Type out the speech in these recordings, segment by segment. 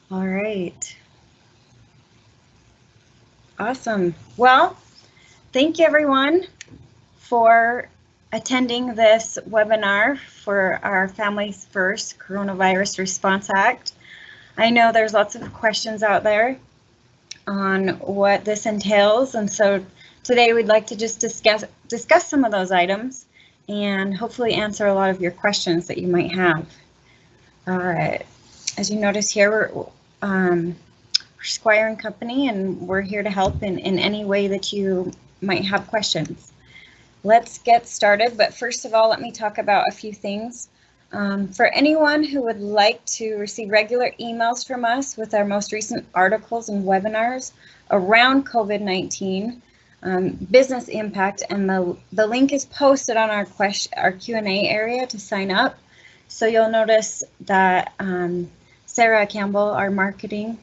All right. Awesome. Well, thank you everyone for attending this webinar for our Families First Coronavirus Response Act. I know there's lots of questions out there on what this entails, and so today we'd like to just discuss some of those items and hopefully answer a lot of your questions that you might have. As you notice here, we're Squire and Company, and we're here to help in any way that you might have questions. Let's get started, but first of all, let me talk about a few things. For anyone who would like to receive regular emails from us with our most recent articles and webinars around COVID-19 business impact, and the link is posted on our Q&A area to sign up. So you'll notice that Sarah Campbell, our marketing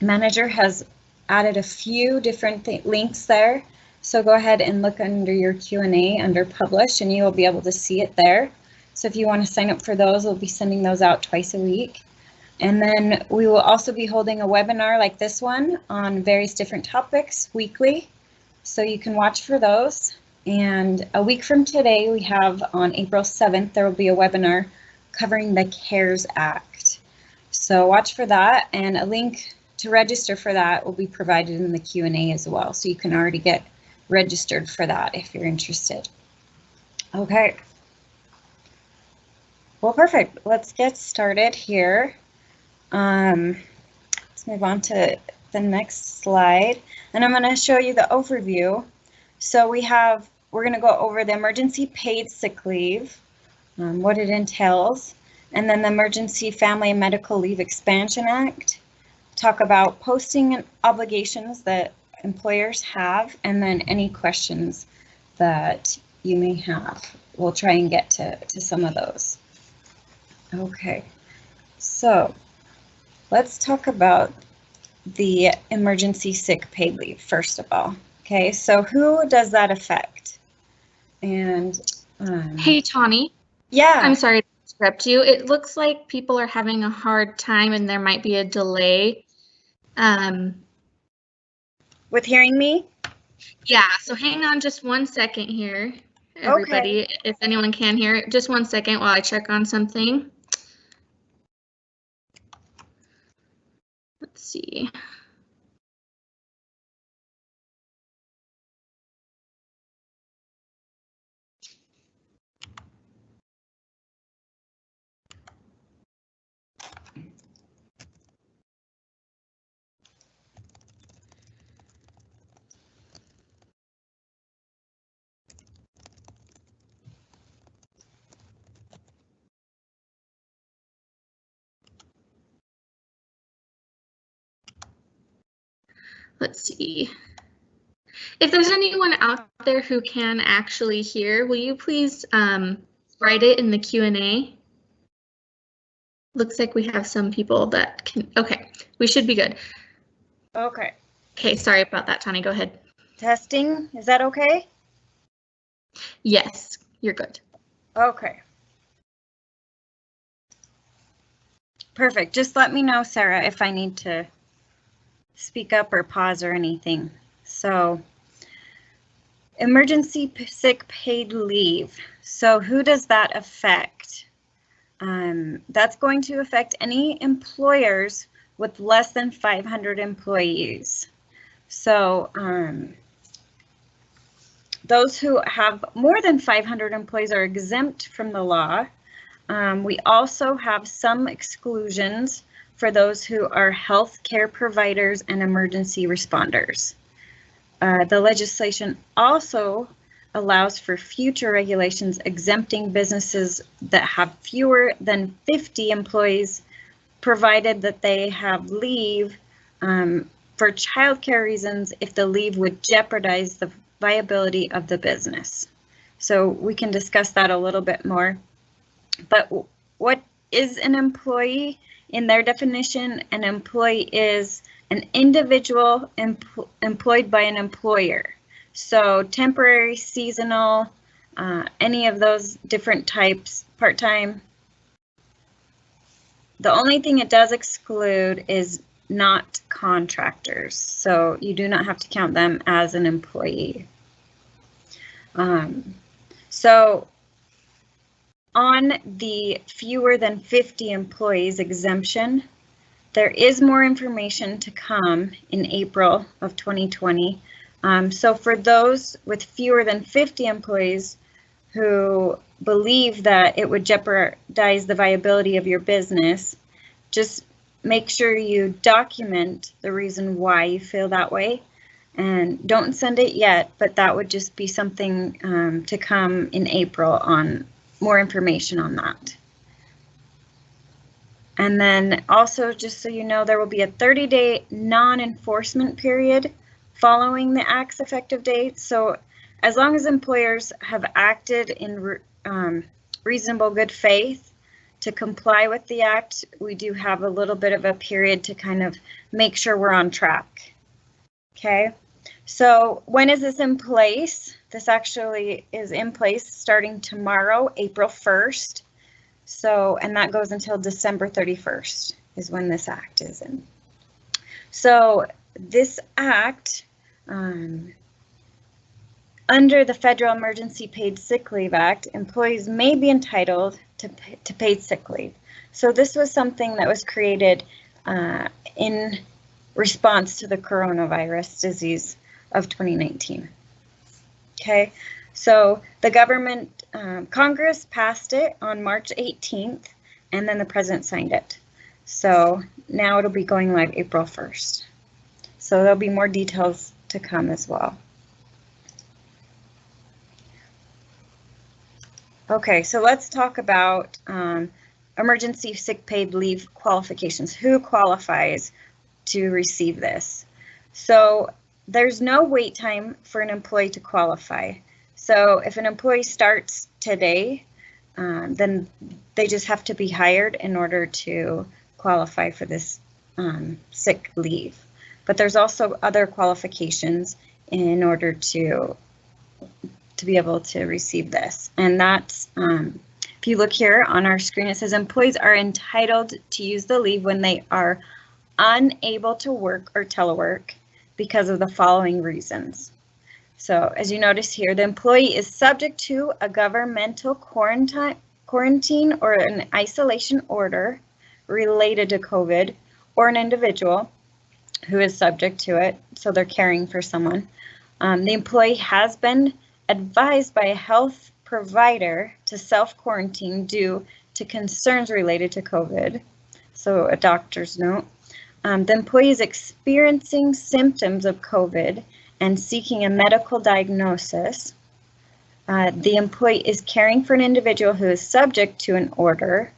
manager, has added a few different links there. So go ahead and look under your Q&A under publish, and you will be able to see it there. So if you want to sign up for those, we'll be sending those out twice a week. And then we will also be holding a webinar like this one on various different topics weekly. So you can watch for those. And a week from today, we have on April 7th, there will be a webinar covering the CARES Act. So watch for that, and a link to register for that will be provided in the Q&A as well. So you can already get registered for that if you're interested. Okay. Well, perfect. Let's get started here. Let's move on to the next slide, and I'm going to show you the overview. So we're going to go over the emergency paid sick leave, what it entails, and then the Emergency Family and Medical Leave Expansion Act, talk about posting obligations that employers have, and then any questions that you may have. We'll try and get to some of those. Okay, so let's talk about the emergency sick paid leave first of all. Okay, so who does that affect? And hey, Tawny. Yeah. I'm sorry to interrupt you. It looks like people are having a hard time and there might be a delay. With hearing me? Yeah, so hang on just 1 second here, everybody. Okay. If anyone can hear it, just 1 second while I check on something. Let's see. Let's see. If there's anyone out there who can actually hear, will you please write it in the Q&A? Looks like we have some people that can. Okay, we should be good. Okay. Okay, sorry about that, Tawny. Go ahead. Testing, is that okay? Yes, you're good. Okay. Perfect. Just let me know, Sarah, if I need to speak up or pause or anything. So, emergency sick paid leave. So who does that affect? That's going to affect any employers with less than 500 employees. So those who have more than 500 employees are exempt from the law. We also have some exclusions for those who are health care providers and emergency responders. The legislation also allows for future regulations exempting businesses that have fewer than 50 employees, provided that they have leave for childcare reasons if the leave would jeopardize the viability of the business. So we can discuss that a little bit more. But what is an employee? In their definition, an employee is an individual employed by an employer. So temporary, seasonal, any of those different types, part-time, The only thing it does exclude is not contractors, so you do not have to count them as an employee. So on the fewer than 50 employees exemption, there is more information to come in April of 2020. So for those with fewer than 50 employees who believe that it would jeopardize the viability of your business, just make sure you document the reason why you feel that way, and don't send it yet, but that would just be something to come in April on more information on that. And then also, just so you know, there will be a 30-day non-enforcement period following the Act's effective date. So as long as employers have acted in reasonable good faith to comply with the Act, we do have a little bit of a period to kind of make sure we're on track. Okay, so when is this in place? This actually is in place starting tomorrow, April 1st. So, and that goes until December 31st is when this Act is in. So this Act, under the Federal Emergency Paid Sick Leave Act, employees may be entitled to paid sick leave. So this was something that was created in response to the coronavirus disease of 2019. Okay, so the government, Congress passed it on March 18th, and then the president signed it. So now it'll be going live April 1st. So there'll be more details to come as well. Okay, so let's talk about emergency sick paid leave qualifications. Who qualifies to receive this? So there's no wait time for an employee to qualify. So if an employee starts today, then they just have to be hired in order to qualify for this sick leave. But there's also other qualifications in order to be able to receive this. And that's, if you look here on our screen, it says employees are entitled to use the leave when they are unable to work or telework because of the following reasons. So as you notice here, the employee is subject to a governmental quarantine or an isolation order related to COVID, or an individual who is subject to it, so they're caring for someone. The employee has been advised by a health provider to self-quarantine due to concerns related to COVID, so a doctor's note. The employee is experiencing symptoms of COVID and seeking a medical diagnosis. The employee is caring for an individual who is subject to an order.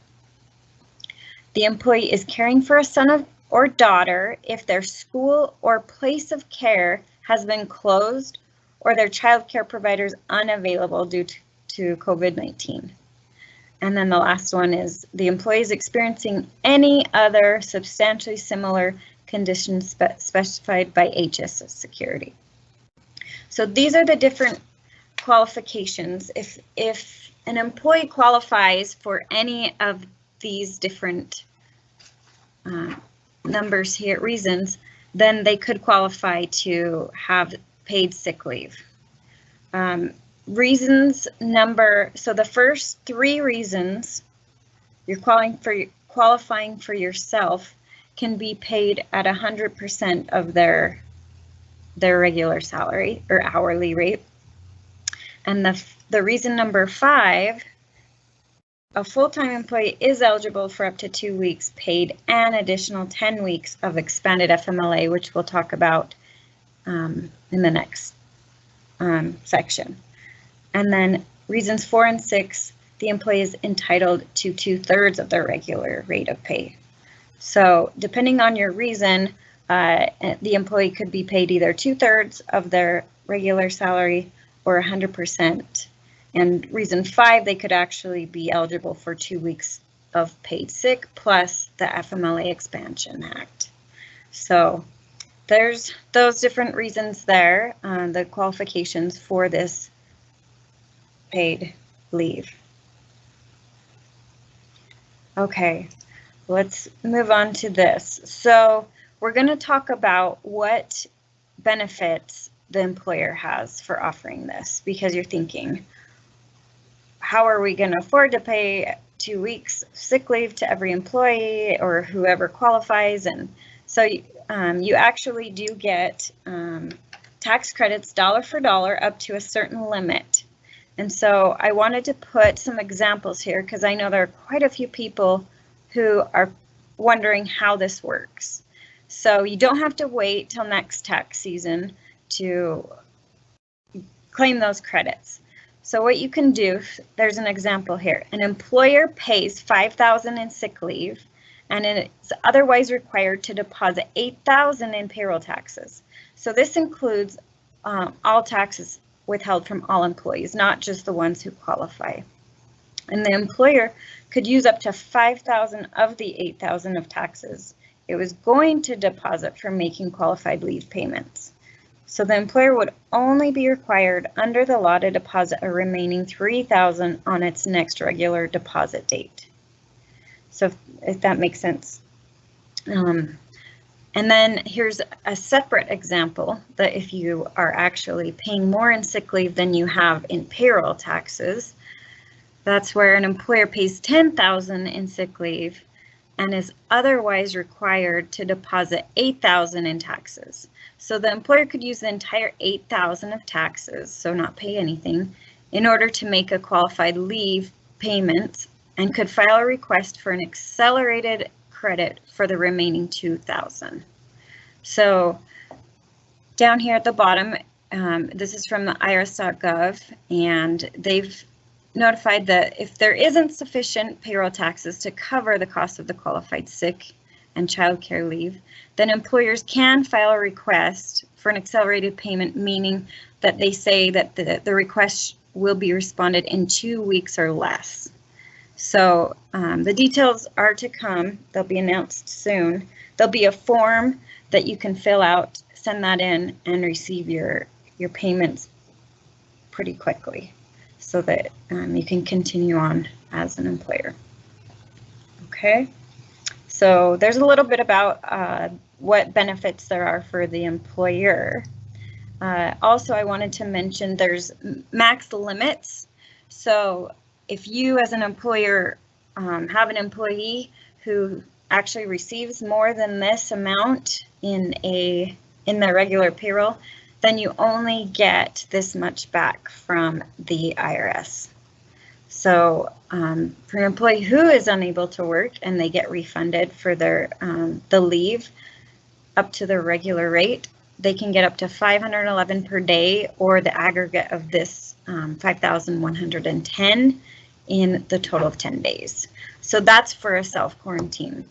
The employee is caring for a son or daughter if their school or place of care has been closed or their child care provider is unavailable due to COVID-19. And then the last one is the employee is experiencing any other substantially similar conditions specified by HSS security. So these are the different qualifications. If an employee qualifies for any of these different numbers here, reasons, then they could qualify to have paid sick leave. Reasons number, so the first three reasons you're qualifying for yourself can be paid at 100% of their regular salary or hourly rate. And the reason number 5, a full-time employee is eligible for up to 2 weeks paid and additional 10 weeks of expanded FMLA, which we'll talk about in the next section. And then reasons 4 and 6, the employee is entitled to 2/3 of their regular rate of pay. So depending on your reason, the employee could be paid either 2/3 of their regular salary or 100%. And reason 5, they could actually be eligible for 2 weeks of paid sick plus the FMLA Expansion Act. So there's those different reasons there, the qualifications for this paid leave. Okay, let's move on to this. So we're going to talk about what benefits the employer has for offering this, because you're thinking, how are we going to afford to pay 2 weeks sick leave to every employee or whoever qualifies? And so you actually do get tax credits dollar for dollar up to a certain limit. And so I wanted to put some examples here because I know there are quite a few people who are wondering how this works. So you don't have to wait till next tax season to claim those credits. So what you can do, there's an example here. An employer pays $5,000 in sick leave and it's otherwise required to deposit $8,000 in payroll taxes. So this includes all taxes withheld from all employees, not just the ones who qualify. And the employer could use up to $5,000 of the $8,000 of taxes it was going to deposit for making qualified leave payments. So the employer would only be required under the law to deposit a remaining $3,000 on its next regular deposit date. So if that makes sense. And then here's a separate example that if you are actually paying more in sick leave than you have in payroll taxes, that's where an employer pays $10,000 in sick leave and is otherwise required to deposit $8,000 in taxes. So the employer could use the entire $8,000 of taxes, so not pay anything, in order to make a qualified leave payment and could file a request for an accelerated credit for the remaining $2,000. So down here at the bottom, this is from the irs.gov, and they've notified that if there isn't sufficient payroll taxes to cover the cost of the qualified sick and child care leave, then employers can file a request for an accelerated payment, meaning that they say that the request will be responded in 2 weeks or less. So the details are to come. They'll be announced soon. There'll be a form that you can fill out, send that in, and receive your payments pretty quickly so that you can continue on as an employer. Okay, so there's a little bit about what benefits there are for the employer. Also, I wanted to mention there's max limits. So if you as an employer have an employee who actually receives more than this amount in the regular payroll, then you only get this much back from the IRS. So for an employee who is unable to work and they get refunded for their the leave up to their regular rate, they can get up to $511 per day, or the aggregate of this $5,110 in the total of 10 days. So that's for a self-quarantine.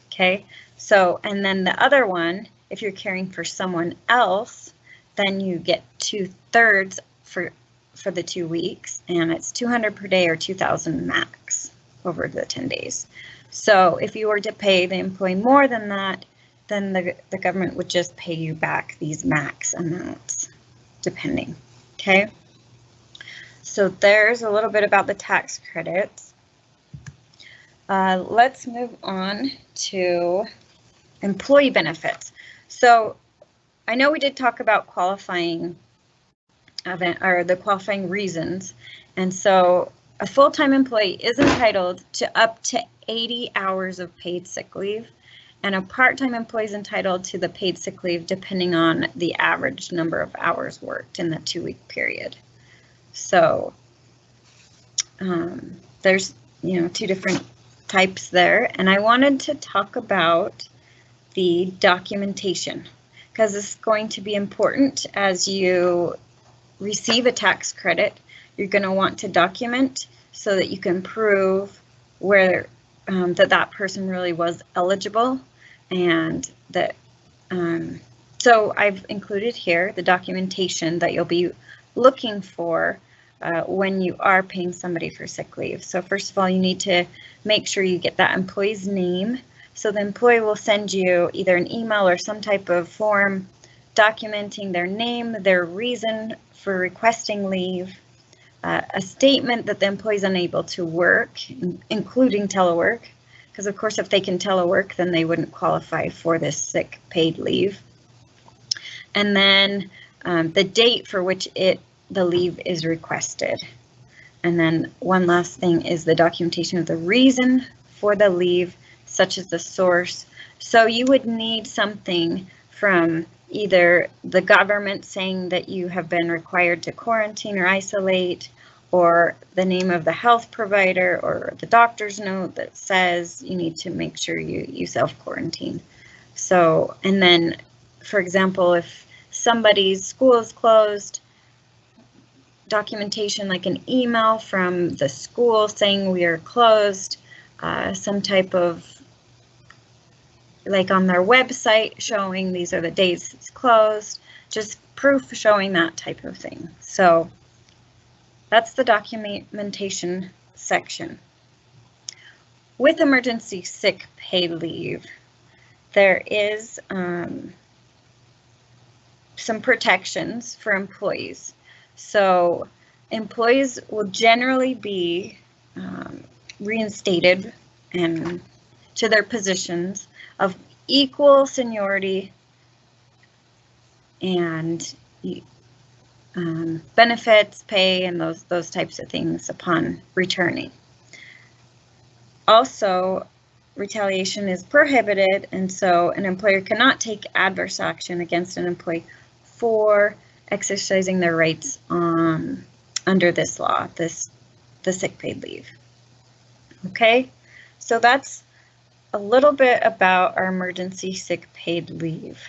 Okay, so and then the other one, if you're caring for someone else, then you get 2/3 for the 2 weeks, and it's $200 per day or $2,000 max over the 10 days. So if you were to pay the employee more than that, then the government would just pay you back these max amounts, depending. Okay, so there's a little bit about the tax credits. Let's move on to employee benefits. So I know we did talk about qualifying event or the qualifying reasons, and so a full-time employee is entitled to up to 80 hours of paid sick leave, and a part-time employee is entitled to the paid sick leave depending on the average number of hours worked in the 2-week period. So there's 2 different types there, and I wanted to talk about the documentation, because it's going to be important as you receive a tax credit. You're going to want to document so that you can prove where that person really was eligible, and that so I've included here the documentation that you'll be looking for when you are paying somebody for sick leave. So first of all, you need to make sure you get that employee's name. So the employee will send you either an email or some type of form documenting their name, their reason for requesting leave, a statement that the employee is unable to work, including telework. because of course if they can telework, then they wouldn't qualify for this sick paid leave. And then the date for which the leave is requested. And then one last thing is the documentation of the reason for the leave, such as the source. So you would need something from either the government saying that you have been required to quarantine or isolate, or the name of the health provider, or the doctor's note that says you need to make sure you self-quarantine. So, and then, for example, if somebody's school is closed, documentation like an email from the school saying we are closed, some type of, like on their website showing these are the days it's closed, just proof showing that type of thing. So that's the documentation section. With emergency sick pay leave, there is some protections for employees. So employees will generally be reinstated and to their positions of equal seniority and benefits, pay, and those types of things upon returning. Also, retaliation is prohibited, and so an employer cannot take adverse action against an employee for exercising their rights under this law, the sick paid leave. Okay, so that's a little bit about our emergency sick paid leave.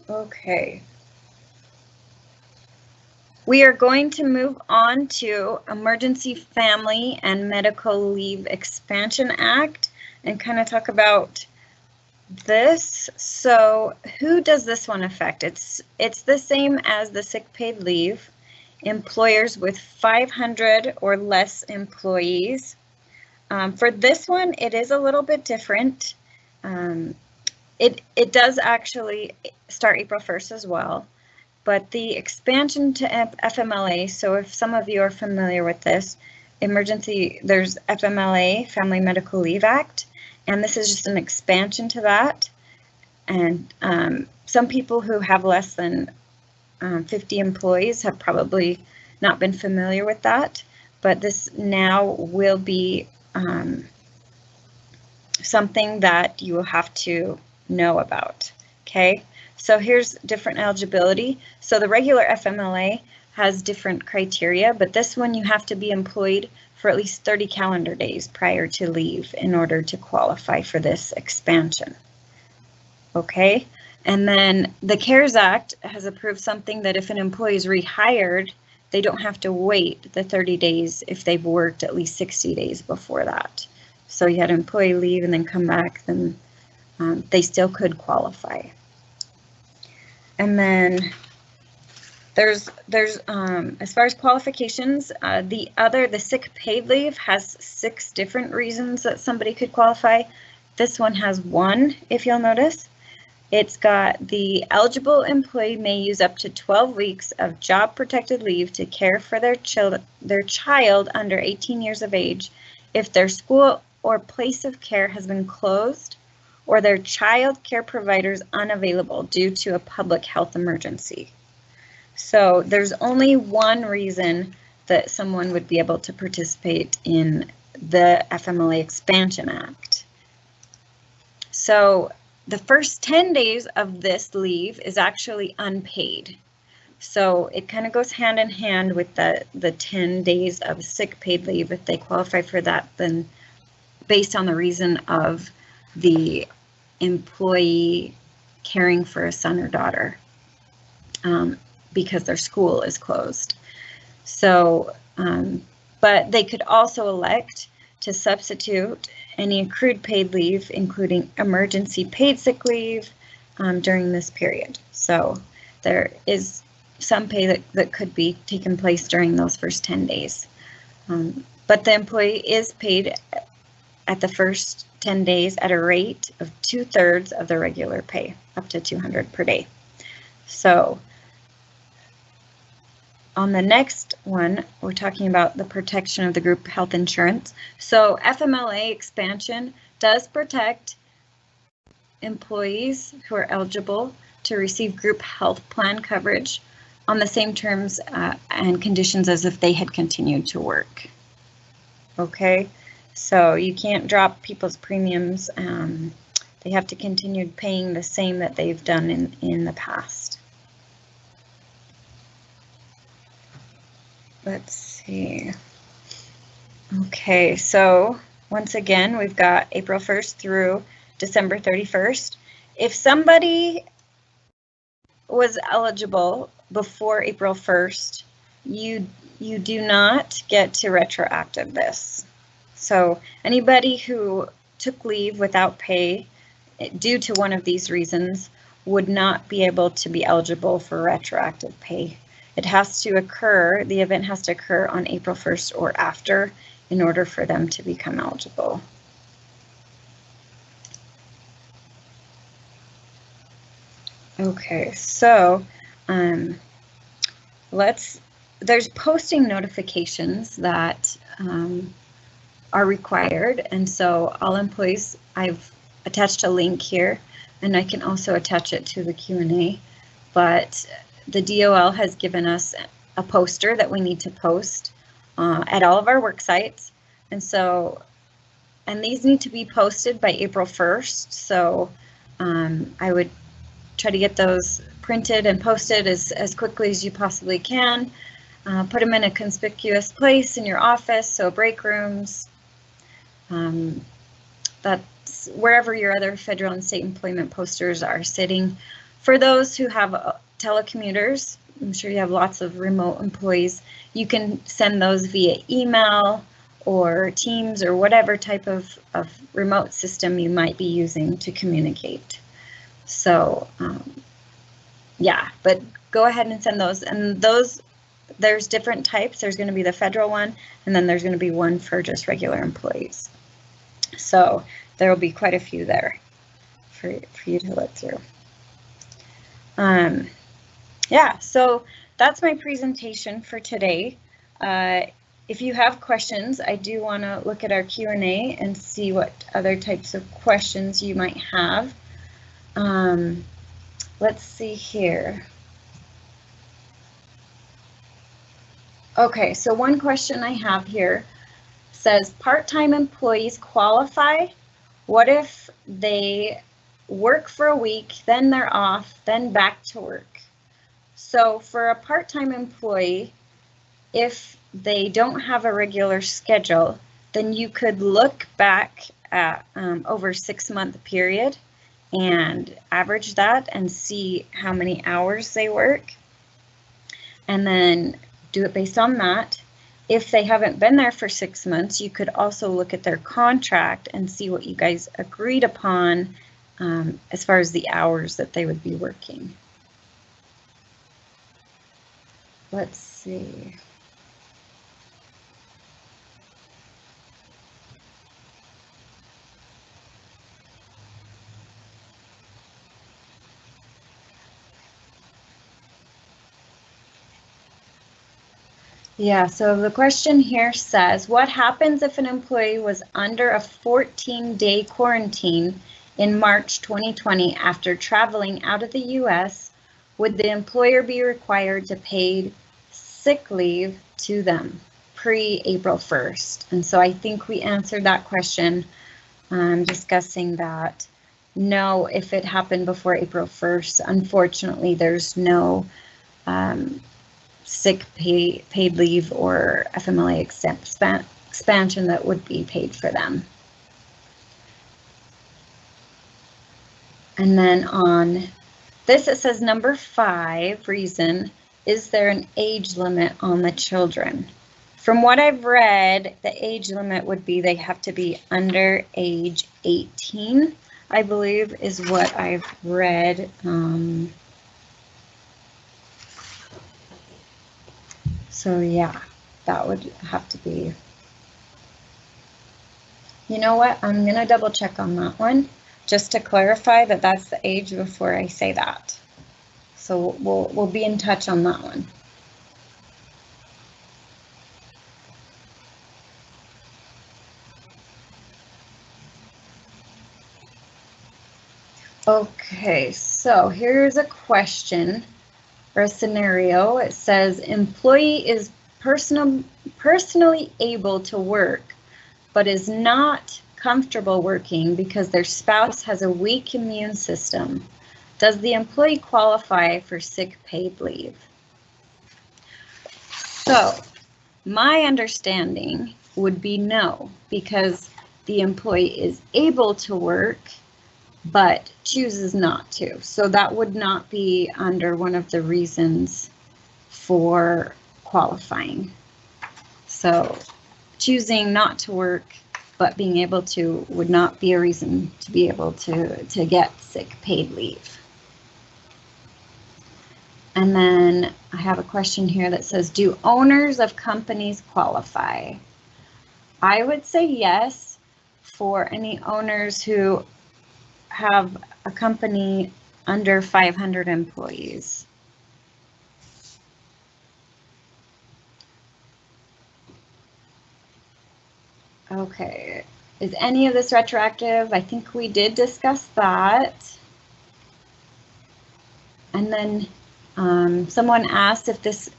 Okay. We are going to move on to Emergency Family and Medical Leave Expansion Act and kind of talk about this. So who does this one affect? It's the same as the sick paid leave. Employers with 500 or less employees. For this one, it is a little bit different. It does actually start April 1st as well, but the expansion to FMLA, so if some of you are familiar with this, there's FMLA, Family Medical Leave Act, and this is just an expansion to that. And some people who have less than 50 employees have probably not been familiar with that, but this now will be something that you will have to know about. Okay, so here's different eligibility. So the regular FMLA has different criteria, but this one you have to be employed for at least 30 calendar days prior to leave in order to qualify for this expansion. Okay, and then the CARES Act has approved something that if an employee is rehired, they don't have to wait the 30 days if they've worked at least 60 days before that. So you had an employee leave and then come back, then they still could qualify. And then there's as far as qualifications, the sick paid leave has 6 different reasons that somebody could qualify. This one has 1, if you'll notice. It's got the eligible employee may use up to 12 weeks of job protected leave to care for their child under 18 years of age if their school or place of care has been closed or their child care provider is unavailable due to a public health emergency. So there's only one reason that someone would be able to participate in the FMLA Expansion Act. So the first 10 days of this leave is actually unpaid. So it kind of goes hand in hand with the 10 days of sick paid leave. If they qualify for that, then based on the reason of the employee caring for a son or daughter because their school is closed. So, but they could also elect to substitute any accrued paid leave, including emergency paid sick leave during this period. So there is some pay that could be taken place during those first 10 days. But the employee is paid at the first 10 days at a rate of 2/3 of the regular pay, up to $200 per day. So on the next one, we're talking about the protection of the group health insurance. So FMLA expansion does protect employees who are eligible to receive group health plan coverage on the same terms and conditions as if they had continued to work. Okay, so you can't drop people's premiums. They have to continue paying the same that they've done in the past. Let's see. Okay, so once again, we've got April 1st through December 31st. If somebody was eligible before April 1st, you do not get to retroactive this. So anybody who took leave without pay due to one of these reasons would not be able to be eligible for retroactive pay. It has to occur, the event has to occur on April 1st or after in order for them to become eligible. Okay, so there's posting notifications that are required, and so all employees, I've attached a link here, and I can also attach it to the Q&A, but the DOL has given us a poster that we need to post at all of our work sites, and these need to be posted by April 1st, so I would try to get those printed and posted as quickly as you possibly can. Put them in a conspicuous place in your office, so break rooms, that's wherever your other federal and state employment posters are sitting. For those who have telecommuters, I'm sure you have lots of remote employees, you can send those via email or Teams or whatever type of remote system you might be using to communicate. So yeah, but go ahead and send those, and those, there's different types. There's going to be the federal one, and then there's going to be one for just regular employees. So there will be quite a few there for you to look through. Yeah, so that's my presentation for today. If you have questions, I do want to look at our Q&A and see what other types of questions you might have. Let's see here. Okay, so one question I have here says, part-time employees qualify? What if they work for a week, then they're off, then back to work? So for a part-time employee, if they don't have a regular schedule, then you could look back at over a 6-month period and average that and see how many hours they work, and then do it based on that. If they haven't been there for 6 months, you could also look at their contract and see what you guys agreed upon as far as the hours that they would be working. Let's see. Yeah, so the question here says, what happens if an employee was under a 14-day quarantine in March 2020 after traveling out of the US? Would the employer be required to pay sick leave to them pre-April 1st? And so I think we answered that question discussing that. No, if it happened before April 1st, unfortunately, there's no sick paid leave or FMLA expansion that would be paid for them. And then on this, it says number 5 reason, is there an age limit on the children? From what I've read, the age limit would be they have to be under age 18, I believe is what I've read. So yeah, that would have to be. You know what? I'm gonna double check on that one just to clarify that that's the age before I say that. So we'll be in touch on that one. Okay, so here's a question or a scenario. It says employee is personally able to work, but is not comfortable working because their spouse has a weak immune system. Does the employee qualify for sick paid leave? So my understanding would be no, because the employee is able to work but chooses not to. So that would not be under one of the reasons for qualifying. So choosing not to work but being able to would not be a reason to be able to get sick paid leave. And then I have a question here that says, do owners of companies qualify? I would say yes for any owners who have a company under 500 employees. Okay, is any of this retroactive? I think we did discuss that. And then someone asked if this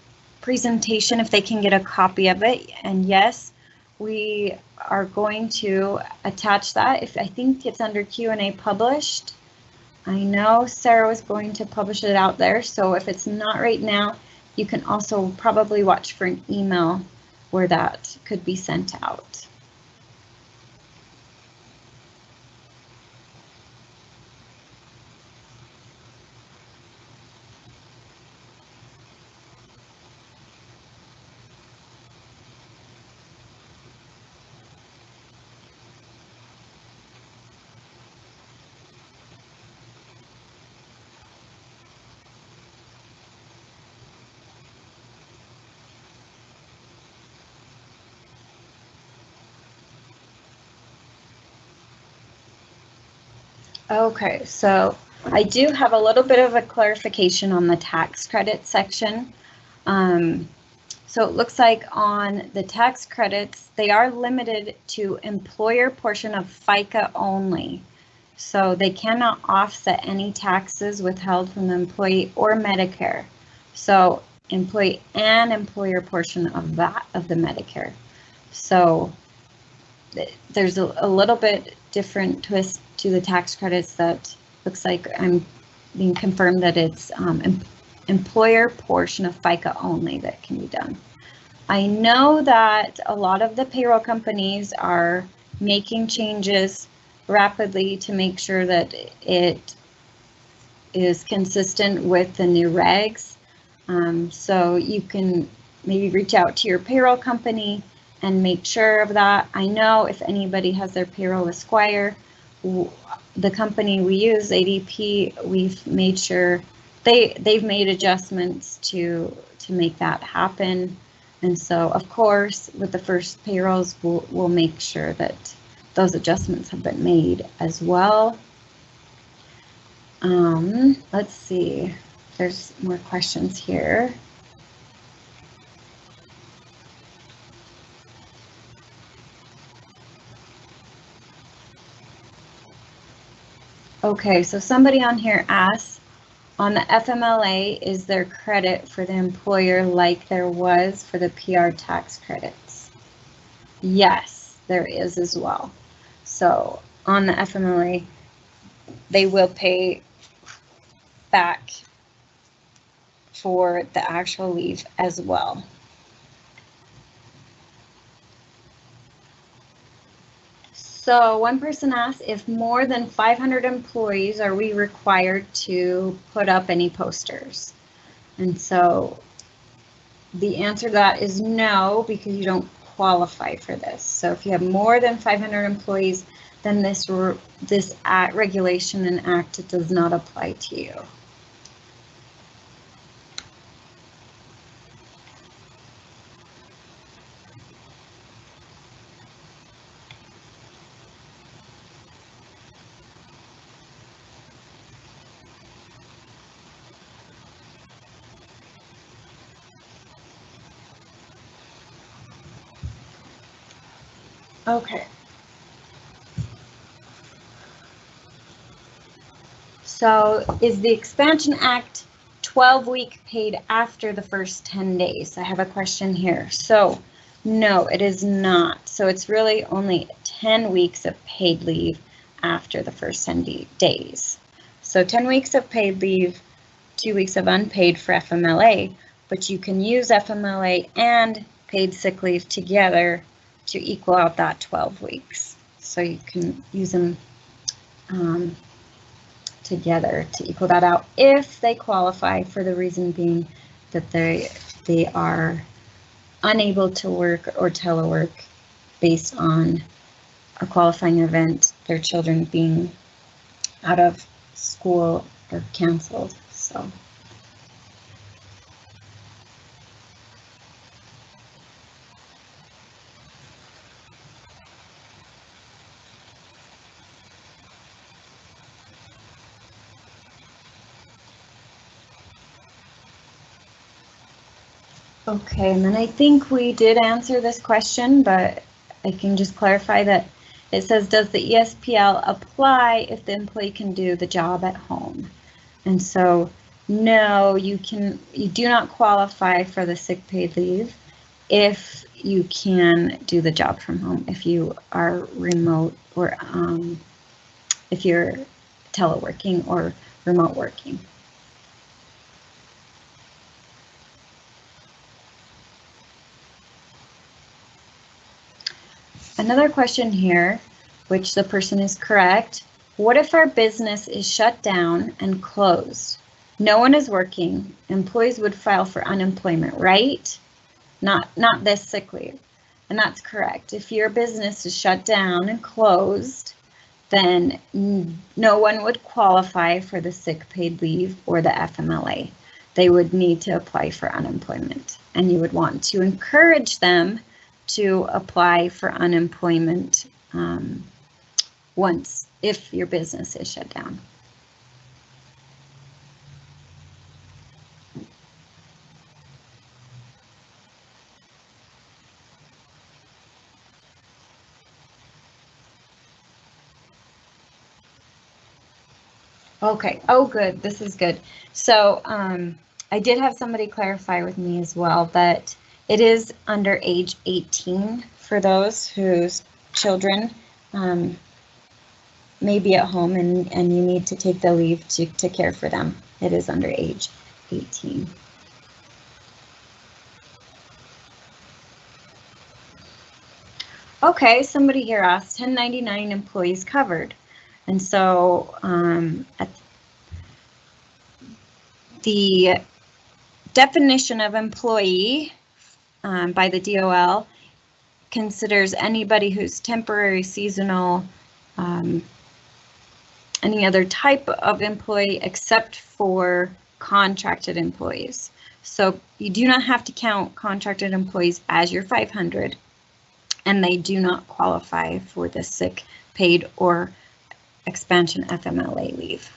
presentation, if they can get a copy of it, and yes, we are going to attach that. If I think it's under Q&A published. I know Sarah was going to publish it out there, so if it's not right now, you can also probably watch for an email where that could be sent out. Okay, so I do have a little bit of a clarification on the tax credit section. So it looks like on the tax credits, they are limited to employer portion of FICA only. So they cannot offset any taxes withheld from the employee or Medicare. So employee and employer portion of that, of the Medicare. So there's a little bit different twist to the tax credits that looks like I'm being confirmed that it's employer portion of FICA only that can be done. I know that a lot of the payroll companies are making changes rapidly to make sure that it is consistent with the new regs. So you can maybe reach out to your payroll company and make sure of that. I know if anybody has their payroll with Squire, the company we use, ADP, we've made sure they've made adjustments to make that happen. And so, of course, with the first payrolls, we'll make sure that those adjustments have been made as well. Let's see, there's more questions here. Okay, so somebody on here asks, on the FMLA, is there credit for the employer like there was for the PR tax credits? Yes, there is as well. So on the FMLA, they will pay back for the actual leave as well. So one person asked, if more than 500 employees, are we required to put up any posters? And so the answer to that is no, because you don't qualify for this. So if you have more than 500 employees, then this regulation and act does not apply to you. Okay. So is the Expansion Act 12-week paid after the first 10 days? I have a question here. So no, it is not. So it's really only 10 weeks of paid leave after the first 10 days. So 10 weeks of paid leave, 2 weeks of unpaid for FMLA, but you can use FMLA and paid sick leave together to equal out that 12 weeks. So you can use them together to equal that out if they qualify, for the reason being that they are unable to work or telework based on a qualifying event, their children being out of school or canceled. So okay, and then I think we did answer this question, but I can just clarify that it says, does the ESPL apply if the employee can do the job at home? And so, no, you do not qualify for the sick paid leave if you can do the job from home, if you are remote or if you're teleworking or remote working. Another question here, which the person is correct. What if our business is shut down and closed? No one is working. Employees would file for unemployment, right? Not this sick leave. And that's correct. If your business is shut down and closed, then no one would qualify for the sick paid leave or the FMLA. They would need to apply for unemployment, and you would want to encourage them to apply for unemployment if your business is shut down. Okay, oh good, this is good. So I did have somebody clarify with me as well that it is under age 18 for those whose children may be at home and you need to take the leave to care for them. It is under age 18. Okay, somebody here asked, 1099 employees covered. And so the definition of employee by the DOL considers anybody who's temporary, seasonal, any other type of employee except for contracted employees. So you do not have to count contracted employees as your 500, and they do not qualify for the sick paid or expansion FMLA leave.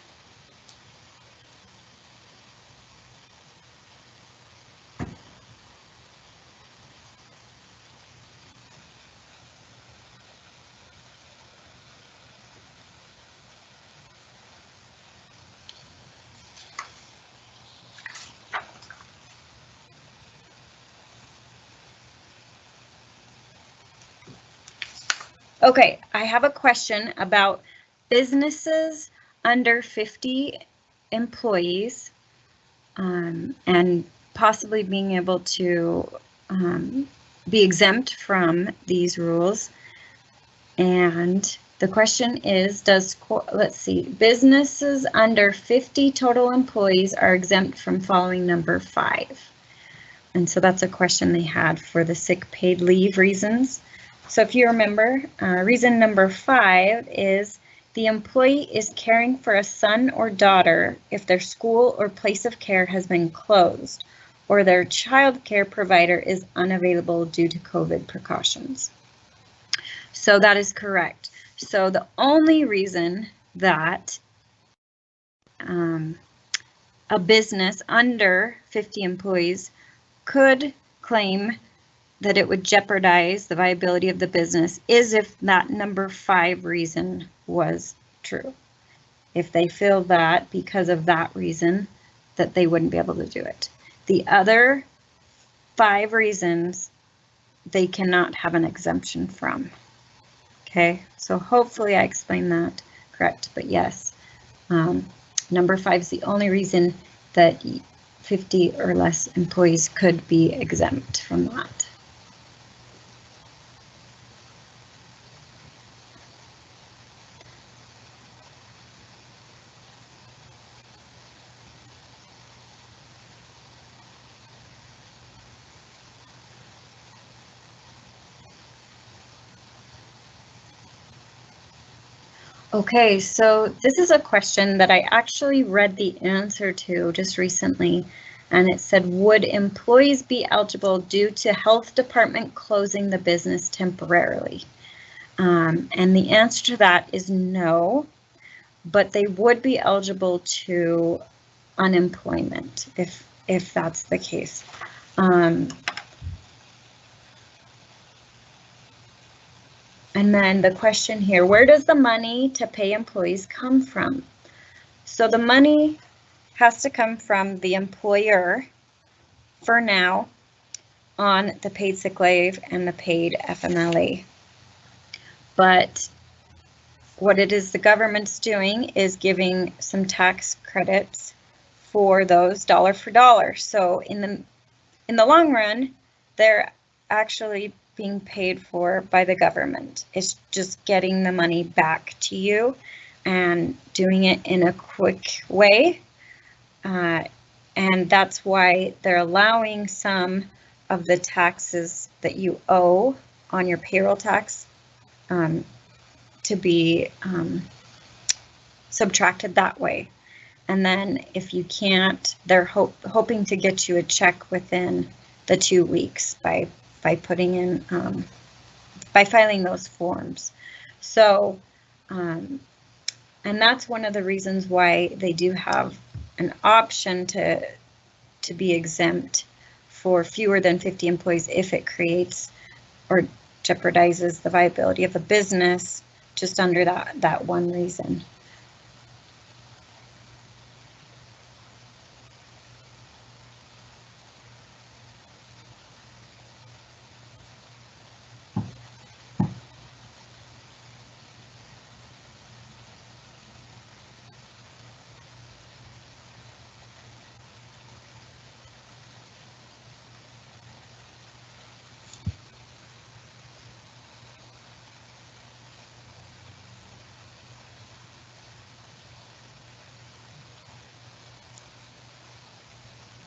Okay, I have a question about businesses under 50 employees and possibly being able to be exempt from these rules. And the question is, let's see, businesses under 50 total employees are exempt from following number 5. And so that's a question they had for the sick paid leave reasons. So if you remember, reason number 5 is the employee is caring for a son or daughter if their school or place of care has been closed, or their child care provider is unavailable due to COVID precautions. So that is correct. So the only reason that a business under 50 employees could claim that it would jeopardize the viability of the business is if that number 5 reason was true. if they feel that because of that reason that they wouldn't be able to do it. The other 5 reasons they cannot have an exemption from. Okay, so hopefully I explained that correct, but yes, number 5 is the only reason that 50 or less employees could be exempt from that. Okay, so this is a question that I actually read the answer to just recently, and it said, would employees be eligible due to health department closing the business temporarily? And the answer to that is no, but they would be eligible to unemployment if that's the case. And then the question here, where does the money to pay employees come from? So the money has to come from the employer for now on the paid sick leave and the paid FMLA. But what it is the government's doing is giving some tax credits for those dollar for dollar. So in the long run, they're actually being paid for by the government. It's just getting the money back to you and doing it in a quick way. And that's why they're allowing some of the taxes that you owe on your payroll tax to be subtracted that way. And then if you can't, they're hoping to get you a check within the 2 weeks by putting in, by filing those forms. So, and that's one of the reasons why they do have an option to be exempt for fewer than 50 employees if it creates or jeopardizes the viability of a business, just under that one reason.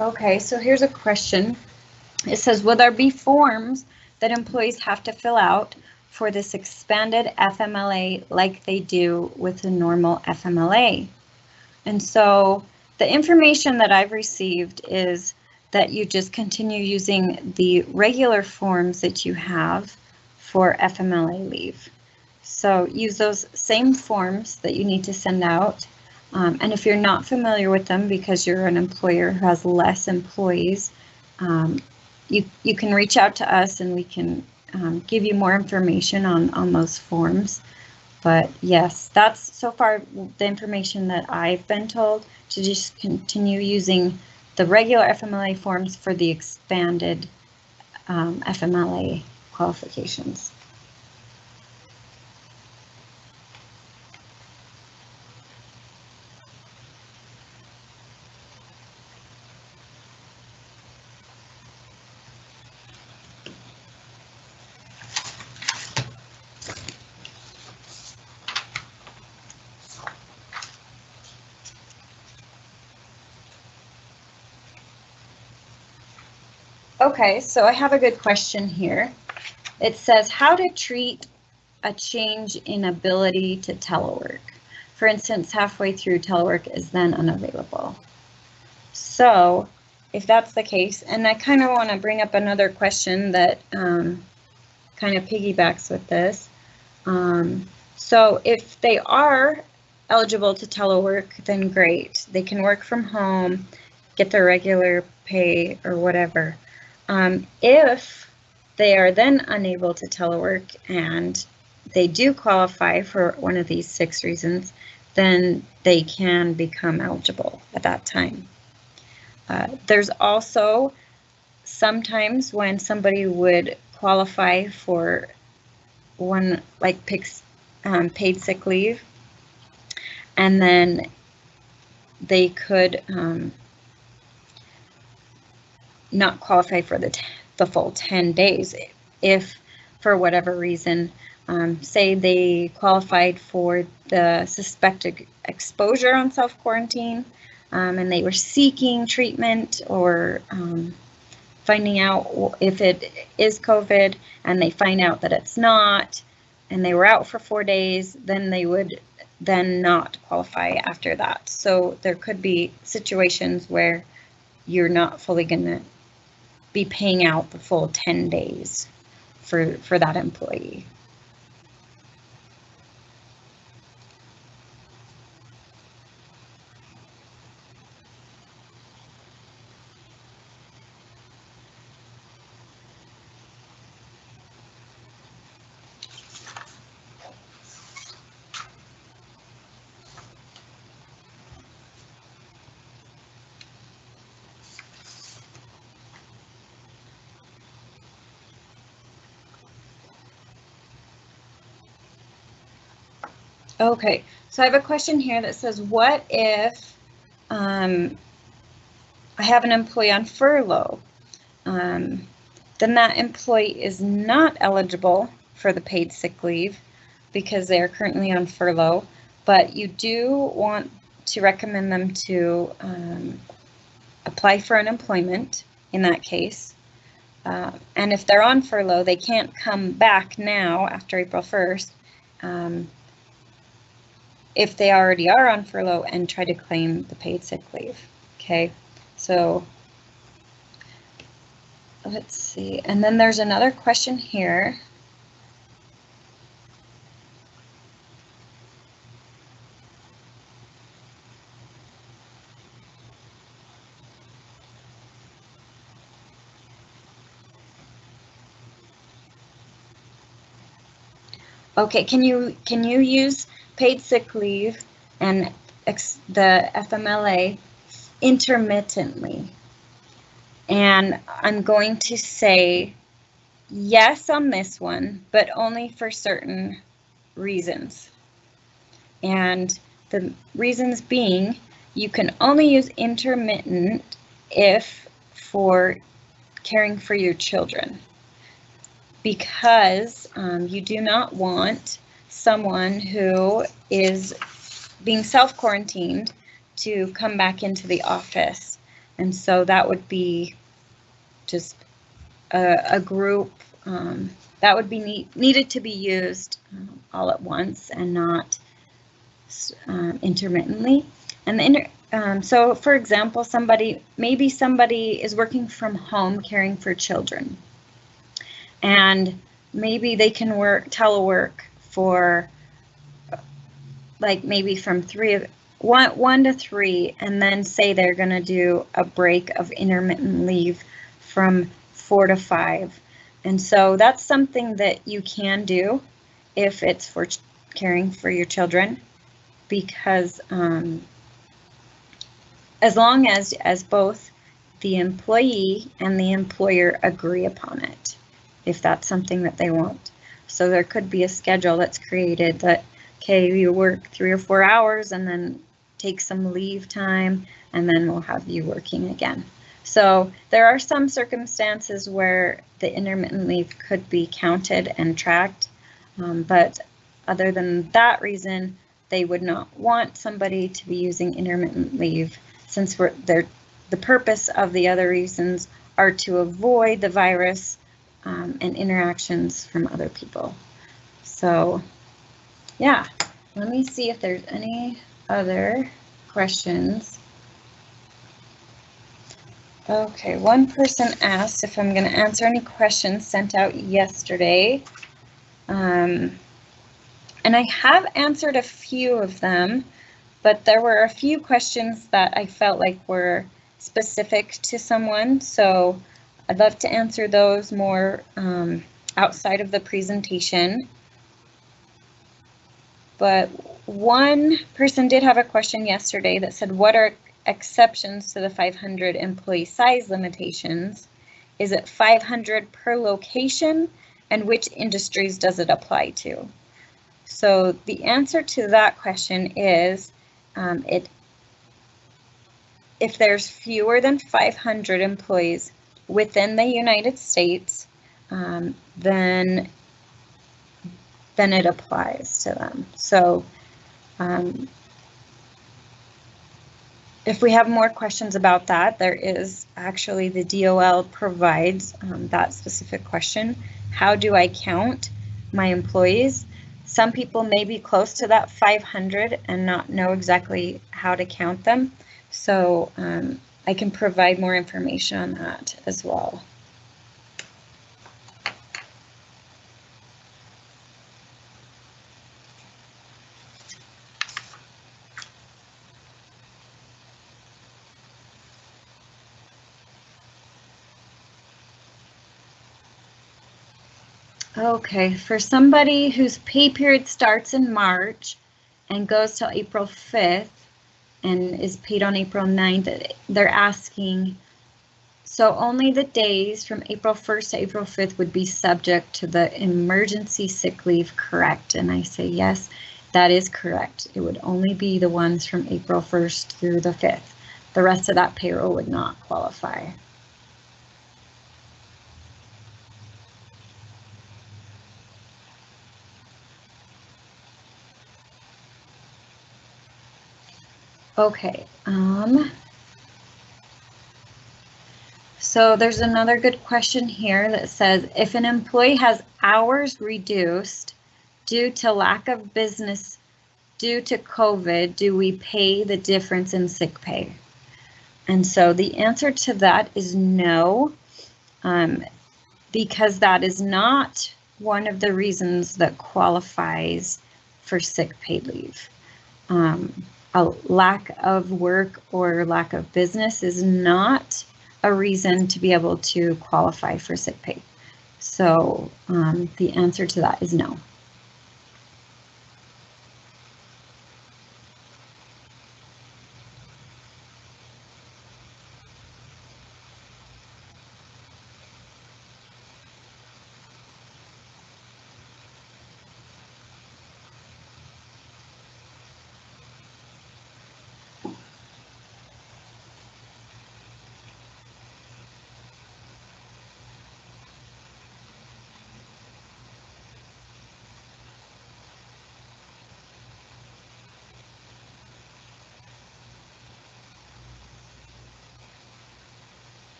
Okay, so here's a question. It says, will there be forms that employees have to fill out for this expanded FMLA like they do with the normal FMLA? And so the information that I've received is that you just continue using the regular forms that you have for FMLA leave. So use those same forms that you need to send out. And if you're not familiar with them because you're an employer who has less employees, you can reach out to us and we can give you more information on those forms. But yes, that's so far the information that I've been told, to just continue using the regular FMLA forms for the expanded FMLA qualifications. Okay, so I have a good question here. It says how to treat a change in ability to telework. For instance, halfway through telework is then unavailable. So if that's the case, and I kind of want to bring up another question that kind of piggybacks with this. So if they are eligible to telework, then great. They can work from home, get their regular pay or whatever. If they are then unable to telework and they do qualify for one of these 6 reasons, then they can become eligible at that time. There's also sometimes when somebody would qualify for one, like paid sick leave, and then they could not qualify for the full 10 days if, for whatever reason, say they qualified for the suspected exposure on self-quarantine, and they were seeking treatment or finding out if it is COVID, and they find out that it's not, and they were out for 4 days, then they would then not qualify after that. So there could be situations where you're not fully going to be paying out the full 10 days for that employee. Okay, so I have a question here that says, what if I have an employee on furlough? Then that employee is not eligible for the paid sick leave because they are currently on furlough, but you do want to recommend them to apply for unemployment in that case. And if they're on furlough, they can't come back now after April 1st. If they already are on furlough and try to claim the paid sick leave. Okay, so let's see. And then there's another question here. Okay, can you use paid sick leave and the FMLA intermittently? And I'm going to say yes on this one, but only for certain reasons. And the reasons being, you can only use intermittent if for caring for your children, because you do not want someone who is being self-quarantined to come back into the office. And so that would be just a group that would be needed to be used all at once and not intermittently. And so for example, maybe somebody is working from home caring for children, and maybe they can telework for like maybe from 1 to 3, and then say they're going to do a break of intermittent leave from 4 to 5. And so that's something that you can do if it's for caring for your children, because as long as both the employee and the employer agree upon it, if that's something that they want. So there could be a schedule that's created that, okay, you work 3 or 4 hours and then take some leave time, and then we'll have you working again. So there are some circumstances where the intermittent leave could be counted and tracked, but other than that reason, they would not want somebody to be using intermittent leave, since the purpose of the other reasons are to avoid the virus and interactions from other people. So yeah, let me see if there's any other questions. Okay, one person asked if I'm going to answer any questions sent out yesterday. And I have answered a few of them, but there were a few questions that I felt like were specific to someone. So I'd love to answer those more outside of the presentation. But one person did have a question yesterday that said, what are exceptions to the 500 employee size limitations? Is it 500 per location? And which industries does it apply to? So the answer to that question is if there's fewer than 500 employees within the United States, then it applies to them. So if we have more questions about that, there is actually the DOL provides that specific question. How do I count my employees? Some people may be close to that 500 and not know exactly how to count them. So I can provide more information on that as well. Okay, for somebody whose pay period starts in March and goes till April 5th and is paid on April 9th, they're asking, so only the days from April 1st to April 5th would be subject to the emergency sick leave, correct? And I say, yes, that is correct. It would only be the ones from April 1st through the 5th. The rest of that payroll would not qualify. Okay, so there's another good question here that says, if an employee has hours reduced due to lack of business due to COVID, do we pay the difference in sick pay? And so the answer to that is no, because that is not one of the reasons that qualifies for sick pay leave. A lack of work or lack of business is not a reason to be able to qualify for sick pay. So the answer to that is no.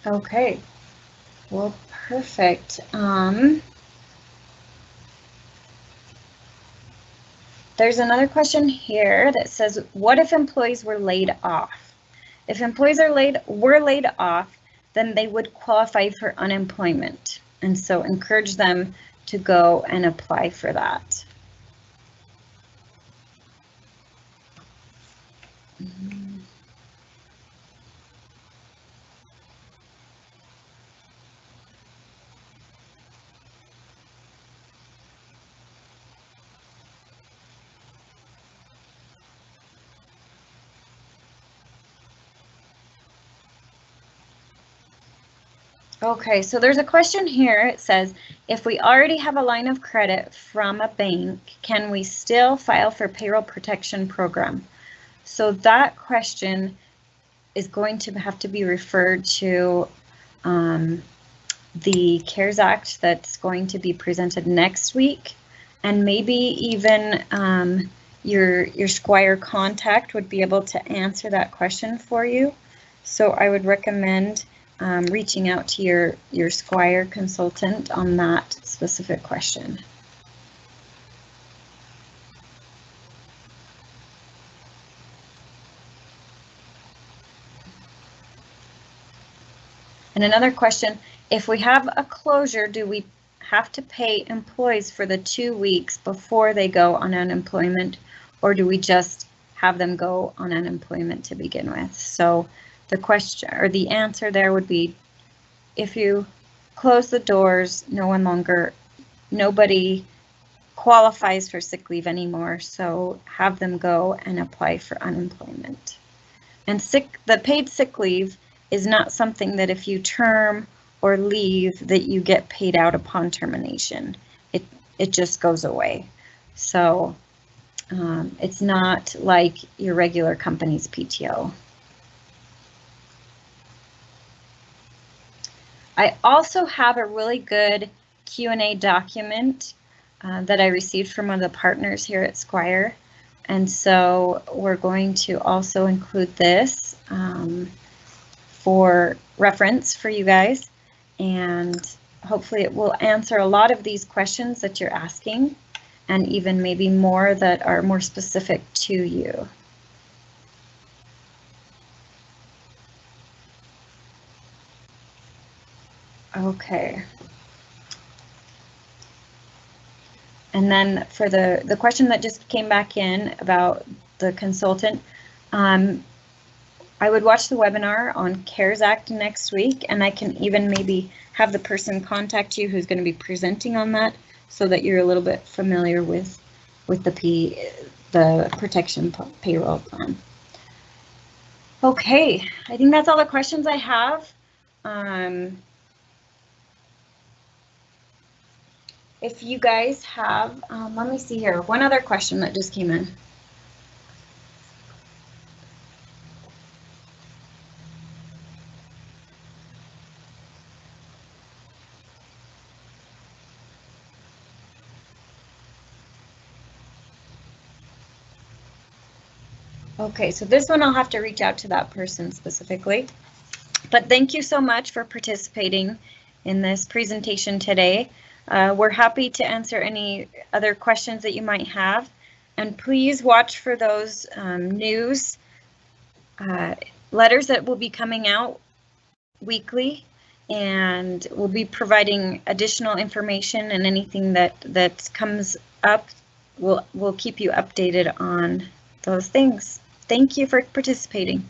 Okay, well, perfect. There's another question here that says, what if employees were laid off? If employees were laid off, then they would qualify for unemployment. And so encourage them to go and apply for that. Okay, so there's a question here. It says, if we already have a line of credit from a bank, can we still file for payroll protection program? So that question is going to have to be referred to the CARES Act that's going to be presented next week, and maybe even your Squire contact would be able to answer that question for you. So I would recommend reaching out to your Squire consultant on that specific question. And another question, if we have a closure, do we have to pay employees for the 2 weeks before they go on unemployment, or do we just have them go on unemployment to begin with. So the question or the answer there would be, if you close the doors, nobody qualifies for sick leave anymore, so have them go and apply for unemployment. And the paid sick leave is not something that if you term or leave that you get paid out upon termination. It just goes away. So it's not like your regular company's PTO. I also have a really good Q&A document that I received from one of the partners here at Squire. And so we're going to also include this for reference for you guys. And hopefully it will answer a lot of these questions that you're asking, and even maybe more that are more specific to you. Okay. And then for the question that just came back in about the consultant, I would watch the webinar on CARES Act next week, and I can even maybe have the person contact you who's going to be presenting on that, so that you're a little bit familiar with the protection payroll plan. Okay, I think that's all the questions I have. If you guys have, let me see here, one other question that just came in. Okay, so this one I'll have to reach out to that person specifically. But thank you so much for participating in this presentation today. We're happy to answer any other questions that you might have. And please watch for those news letters that will be coming out weekly. And we'll be providing additional information, and anything that comes up, we'll keep you updated on those things. Thank you for participating.